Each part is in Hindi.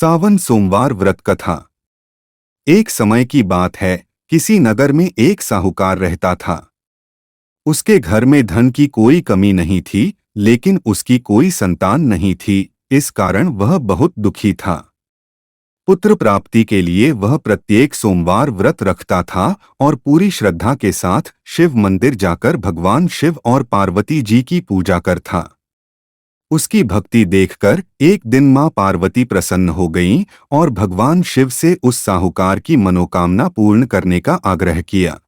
सावन सोमवार व्रत कथा। एक समय की बात है, किसी नगर में एक साहूकार रहता था। उसके घर में धन की कोई कमी नहीं थी, लेकिन उसकी कोई संतान नहीं थी। इस कारण वह बहुत दुखी था। पुत्र प्राप्ति के लिए वह प्रत्येक सोमवार व्रत रखता था और पूरी श्रद्धा के साथ शिव मंदिर जाकर भगवान शिव और पार्वती जी की पूजा करता। उसकी भक्ति देखकर एक दिन मां पार्वती प्रसन्न हो गईं और भगवान शिव से उस साहूकार की मनोकामना पूर्ण करने का आग्रह किया।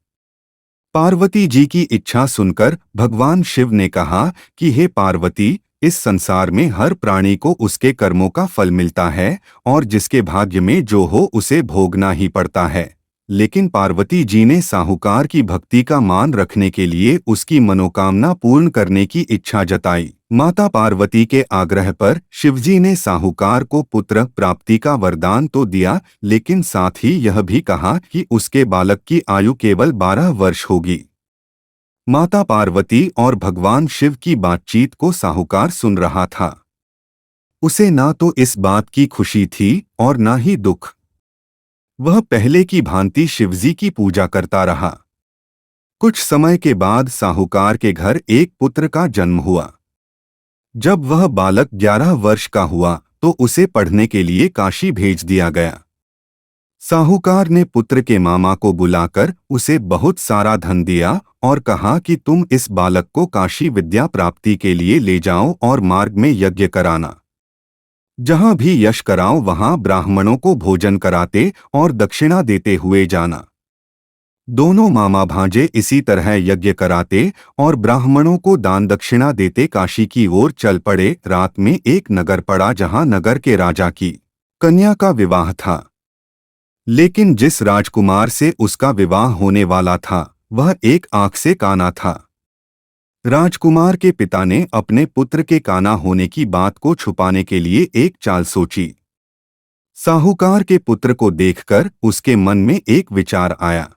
पार्वती जी की इच्छा सुनकर भगवान शिव ने कहा कि हे पार्वती, इस संसार में हर प्राणी को उसके कर्मों का फल मिलता है और जिसके भाग्य में जो हो उसे भोगना ही पड़ता है। लेकिन पार्वती जी ने साहूकार की भक्ति का मान रखने के लिए उसकी मनोकामना पूर्ण करने की इच्छा जताई। माता पार्वती के आग्रह पर शिवजी ने साहूकार को पुत्र प्राप्ति का वरदान तो दिया, लेकिन साथ ही यह भी कहा कि उसके बालक की आयु केवल 12 वर्ष होगी। माता पार्वती और भगवान शिव की बातचीत को साहूकार सुन रहा था। उसे ना तो इस बात की खुशी थी और ना ही दुख। वह पहले की भांति शिवजी की पूजा करता रहा। कुछ समय के बाद साहूकार के घर एक पुत्र का जन्म हुआ। जब वह बालक 11 वर्ष का हुआ तो उसे पढ़ने के लिए काशी भेज दिया गया। साहूकार ने पुत्र के मामा को बुलाकर उसे बहुत सारा धन दिया और कहा कि तुम इस बालक को काशी विद्या प्राप्ति के लिए ले जाओ और मार्ग में यज्ञ कराना। जहां भी यश कराओ वहां ब्राह्मणों को भोजन कराते और दक्षिणा देते हुए जाना। दोनों मामा भांजे इसी तरह यज्ञ कराते और ब्राह्मणों को दान दक्षिणा देते काशी की ओर चल पड़े। रात में एक नगर पड़ा जहां नगर के राजा की कन्या का विवाह था। लेकिन जिस राजकुमार से उसका विवाह होने वाला था वह एक आंख से काना था। राजकुमार के पिता ने अपने पुत्र के काना होने की बात को छुपाने के लिए एक चाल सोची। साहूकार के पुत्र को देखकर उसके मन में एक विचार आया।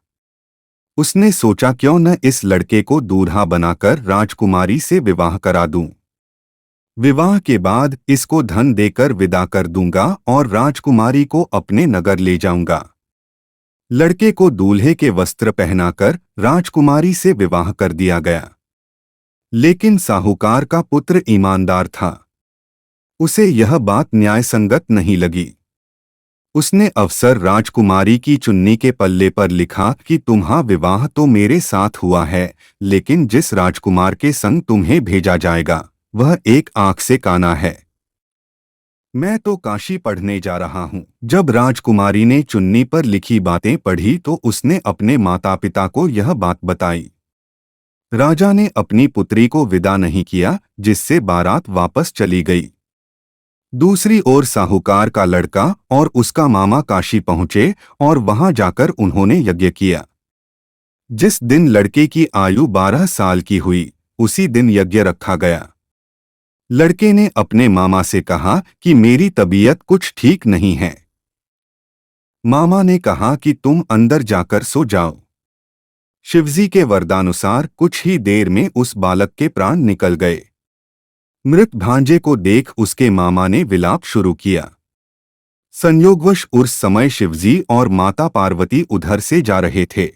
उसने सोचा क्यों न इस लड़के को दूल्हा बनाकर राजकुमारी से विवाह करा दूं। विवाह के बाद इसको धन देकर विदा कर दूंगा और राजकुमारी को अपने नगर ले जाऊंगा। लड़के को दूल्हे के वस्त्र पहनाकर राजकुमारी से विवाह कर दिया गया। लेकिन साहूकार का पुत्र ईमानदार था। उसे यह बात न्यायसंगत नहीं लगी। उसने अफसर राजकुमारी की चुन्नी के पल्ले पर लिखा कि तुम्हारा विवाह तो मेरे साथ हुआ है, लेकिन जिस राजकुमार के संग तुम्हें भेजा जाएगा वह एक आंख से काना है। मैं तो काशी पढ़ने जा रहा हूँ। जब राजकुमारी ने चुन्नी पर लिखी बातें पढ़ी तो उसने अपने माता पिता को यह बात बताई। राजा ने अपनी पुत्री को विदा नहीं किया, जिससे बारात वापस चली गई। दूसरी ओर साहूकार का लड़का और उसका मामा काशी पहुंचे और वहां जाकर उन्होंने यज्ञ किया। जिस दिन लड़के की आयु 12 साल की हुई उसी दिन यज्ञ रखा गया। लड़के ने अपने मामा से कहा कि मेरी तबीयत कुछ ठीक नहीं है। मामा ने कहा कि तुम अंदर जाकर सो जाओ। शिवजी के वरदानुसार कुछ ही देर में उस बालक के प्राण निकल गए। मृत भांजे को देख उसके मामा ने विलाप शुरू किया। संयोगवश उस समय शिवजी और माता पार्वती उधर से जा रहे थे।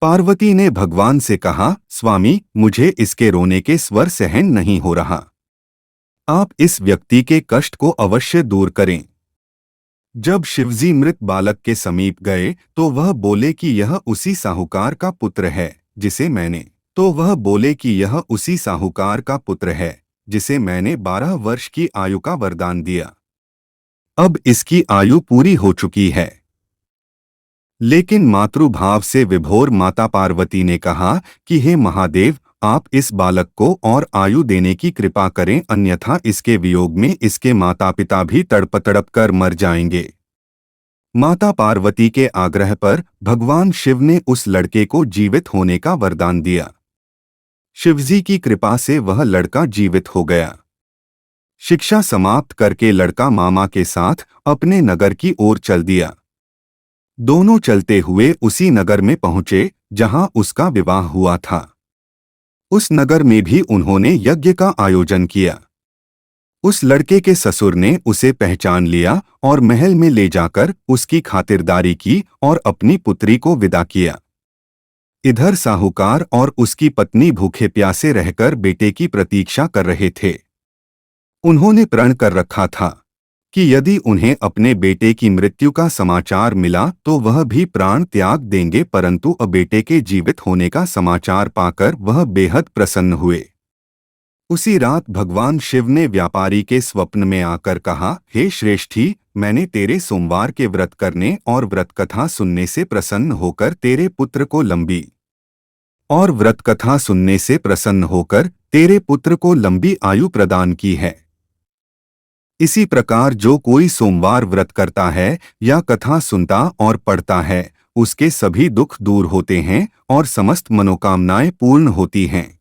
पार्वती ने भगवान से कहा, स्वामी, मुझे इसके रोने के स्वर सहन नहीं हो रहा। आप इस व्यक्ति के कष्ट को अवश्य दूर करें। जब शिवजी मृत बालक के समीप गए तो वह बोले कि यह उसी साहूकार का पुत्र है जिसे मैंने 12 वर्ष की आयु का वरदान दिया। अब इसकी आयु पूरी हो चुकी है। लेकिन मातृभाव से विभोर माता पार्वती ने कहा कि हे महादेव, आप इस बालक को और आयु देने की कृपा करें, अन्यथा इसके वियोग में इसके माता पिता भी तड़प तड़प कर मर जाएंगे। माता पार्वती के आग्रह पर भगवान शिव ने उस लड़के को जीवित होने का वरदान दिया। शिवजी की कृपा से वह लड़का जीवित हो गया। शिक्षा समाप्त करके लड़का मामा के साथ अपने नगर की ओर चल दिया। दोनों चलते हुए उसी नगर में पहुंचे जहां उसका विवाह हुआ था। उस नगर में भी उन्होंने यज्ञ का आयोजन किया। उस लड़के के ससुर ने उसे पहचान लिया और महल में ले जाकर उसकी खातिरदारी की और अपनी पुत्री को विदा किया। इधर साहूकार और उसकी पत्नी भूखे प्यासे रहकर बेटे की प्रतीक्षा कर रहे थे। उन्होंने प्रण कर रखा था कि यदि उन्हें अपने बेटे की मृत्यु का समाचार मिला तो वह भी प्राण त्याग देंगे, परंतु अब बेटे के जीवित होने का समाचार पाकर वह बेहद प्रसन्न हुए। उसी रात भगवान शिव ने व्यापारी के स्वप्न में आकर कहा, हे श्रेष्ठी, मैंने तेरे सोमवार के व्रत करने और व्रत कथा सुनने से प्रसन्न होकर तेरे पुत्र को लंबी आयु प्रदान की है। इसी प्रकार जो कोई सोमवार व्रत करता है या कथा सुनता और पढ़ता है, उसके सभी दुख दूर होते हैं और समस्त मनोकामनाएं पूर्ण होती हैं।